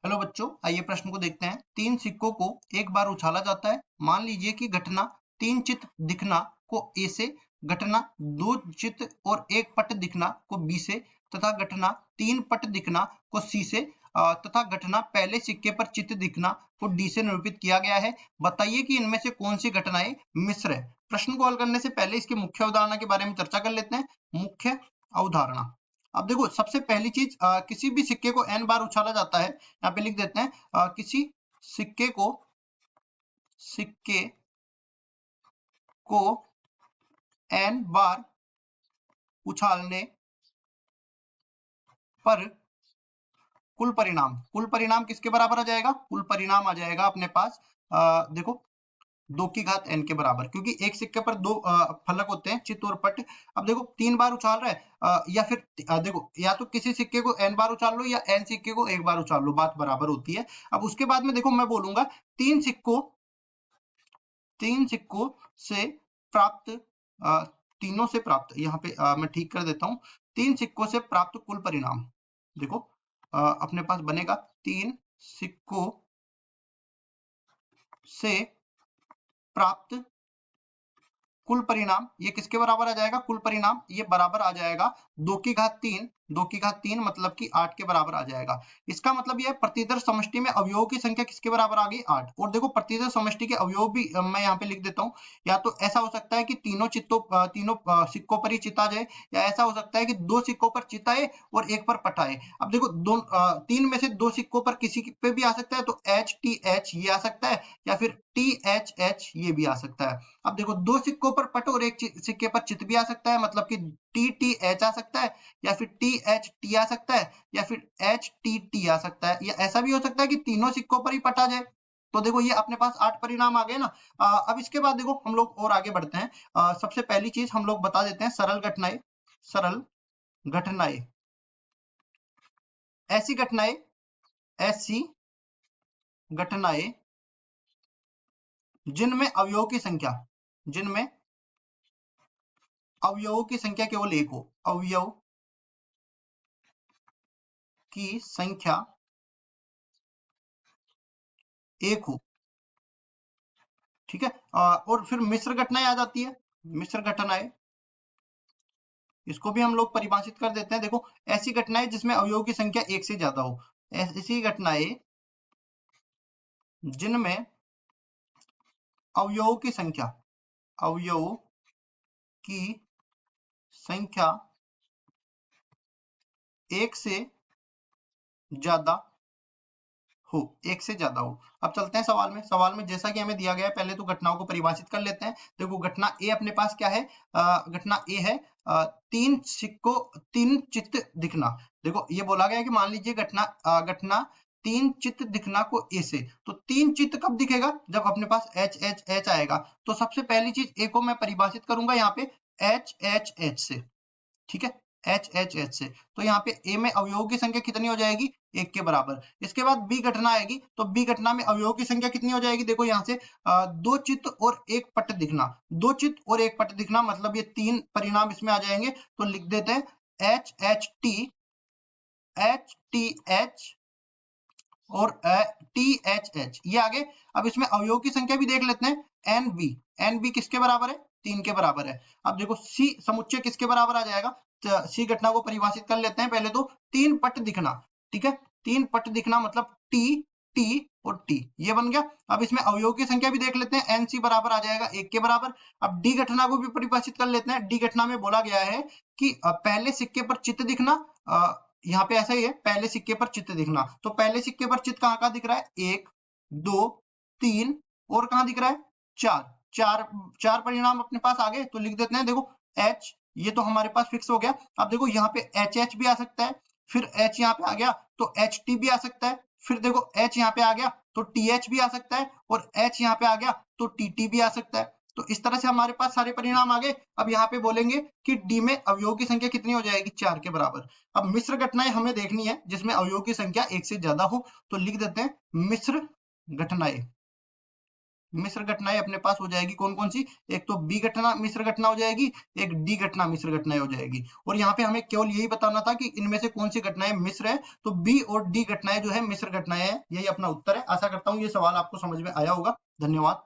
Hello बच्चों, आइए प्रश्न को देखते हैं। तीन सिक्कों को एक बार उछाला जाता है। मान लीजिए कि घटना तीन चित दिखना को ए से, घटना दो चित और एक पट दिखना को बी से, तथा घटना तीन पट दिखना को सी से, तथा घटना पहले सिक्के पर चित दिखना को डी से निरूपित किया गया है। बताइए कि इनमें से कौन सी घटनाएं मिश्र है। प्रश्न को हल करने से पहले इसकी मुख्य अवधारणा के बारे में चर्चा कर लेते हैं। मुख्य अवधारणा, अब देखो सबसे पहली चीज, किसी भी सिक्के को n बार उछाला जाता है। यहाँ पे लिख देते हैं, किसी सिक्के को n बार उछालने पर कुल परिणाम किसके बराबर आ जाएगा? कुल परिणाम आ जाएगा अपने पास, देखो 2 की घात n के बराबर, क्योंकि एक सिक्के पर दो फलक होते हैं, चित और पट। अब देखो तीन बार उछाल रहा है, या फिर देखो या तो किसी सिक्के को n बार उछाल लो या n सिक्के को एक बार उछाल लो, बात बराबर होती है। अब उसके बाद में देखो मैं बोलूंगा तीन सिक्कों से प्राप्त, तीनों से प्राप्त, यहाँ पे मैं ठीक कर देता हूँ, तीन सिक्कों से प्राप्त कुल परिणाम। देखो अपने पास बनेगा तीन सिक्कों से प्राप्त कुल परिणाम, ये किसके बराबर आ जाएगा? कुल परिणाम ये बराबर आ जाएगा 2 की घात 3 मतलब कि 8 के बराबर आ जाएगा। इसका मतलब ये प्रतिदर्श समष्टि में अवयवों की संख्या किसके बराबर आ गई? 8। और देखो प्रतिदर्श समष्टि के अवयव भी मैं यहाँ पे लिख देता हूँ। या तो ऐसा हो सकता है कि तीनों सिक्कों पर ही चित आ जाए, या ऐसा हो सकता है कि दो सिक्कों पर चित आए और एक पर पट आए। अब देखो तीन में से दो सिक्कों पर किसी पे भी आ सकता है, तो HTH ये आ सकता है, या फिर THH ये भी आ सकता है। अब देखो दो सिक्कों पर पट और एक सिक्के पर चित भी आ सकता है, मतलब कि TTH आ सकता है, या फिर THT आ सकता है, या फिर HTT आ सकता है, या ऐसा भी हो सकता है कि तीनों सिक्कों पर ही पट आ जाए। तो देखो ये अपने पास 8 परिणाम आ गए ना। अब इसके बाद देखो हम लोग और आगे बढ़ते हैं। सबसे पहली चीज हम लोग बता देते हैं, सरल घटनाएं। ऐसी घटनाएं जिनमें अवयवों की संख्या केवल एक हो, अवयव की संख्या एक हो, ठीक है। और फिर मिश्र घटनाएं आ जाती है। मिश्र घटनाएं, इसको भी हम लोग परिभाषित कर देते हैं। देखो ऐसी घटनाएं जिसमें अवयवों की संख्या एक से ज्यादा हो, ऐसी घटनाएं जिनमें अवयवों की संख्या एक से ज्यादा एक से ज्यादा हो। अब चलते हैं सवाल में जैसा कि हमें दिया गया है, पहले तो घटनाओं को परिभाषित कर लेते हैं। देखो घटना ए अपने पास क्या है? घटना ए है तीन चित्त दिखना। देखो ये बोला गया है कि मान लीजिए घटना तीन चित्त दिखना को ए से, तो तीन चित्त कब दिखेगा? जब अपने पास एच एच एच आएगा। तो सबसे पहली चीज ए को मैं परिभाषित करूंगा यहाँ पे एच एच एच से, ठीक है, एच एच एच से। तो यहाँ पे ए में अवयवों की संख्या कितनी हो जाएगी? एक के बराबर। इसके बाद बी घटना आएगी, तो बी घटना में अवयवों की संख्या कितनी हो जाएगी? देखो यहाँ से दो चित्त और एक पट दिखना, दो चित्त और एक पट दिखना, मतलब ये तीन परिणाम इसमें आ जाएंगे। तो लिख देते हैं एच एच टी एच और टी एच एच, ये आगे। अब इसमें अवयवों की संख्या भी देख लेते हैं, एन बी किसके बराबर है? 3 के बराबर है। अब देखो सी समुच्चय किसके बराबर आ जाएगा? सी घटना को परिभाषित कर लेते हैं पहले तो, तीन पट दिखना, ठीक है, तीन पट दिखना मतलब टी टी और टी, ये बन गया। अब इसमें अवयवों की संख्या भी देख लेते हैं, एन सी बराबर आ जाएगा 1 के बराबर। अब डी घटना को भी परिभाषित कर लेते हैं। डी घटना में बोला गया है कि पहले सिक्के पर चित्त दिखना, यहाँ पे ऐसा ही है, पहले सिक्के पर चित्त दिखना। तो पहले सिक्के पर चित्त कहाँ दिख रहा है? 1 2 3, और कहाँ दिख रहा है? 4 चार परिणाम अपने पास आ गए। तो लिख देते हैं, देखो एच ये तो हमारे पास फिक्स हो गया। अब देखो यहाँ पे एच एच भी आ सकता है, फिर एच यहाँ पे आ गया तो एच टी भी आ सकता है, फिर देखो एच यहाँ पे आ गया तो टी एच भी आ सकता है, और एच यहाँ पे आ गया तो टी टी भी आ सकता है। तो इस तरह से हमारे पास सारे परिणाम आ गए। अब यहाँ पे बोलेंगे कि डी में अवयवों की संख्या कितनी हो जाएगी? 4 के बराबर। अब मिश्र घटनाएं हमें देखनी है जिसमें अवयवों की संख्या एक से ज्यादा हो, तो लिख देते हैं मिश्र घटनाएं। मिश्र घटनाएं अपने पास हो जाएगी कौन कौन सी, एक तो बी घटना मिश्र घटना हो जाएगी, एक डी घटना मिश्र घटनाएं हो जाएगी। और यहाँ पे हमें केवल यही बताना था कि इनमें से कौन सी घटनाएं मिश्र है, तो बी और डी घटनाएं जो है मिश्र घटनाएं है। यही अपना उत्तर है। आशा करता हूँ ये सवाल आपको समझ में आया होगा। धन्यवाद।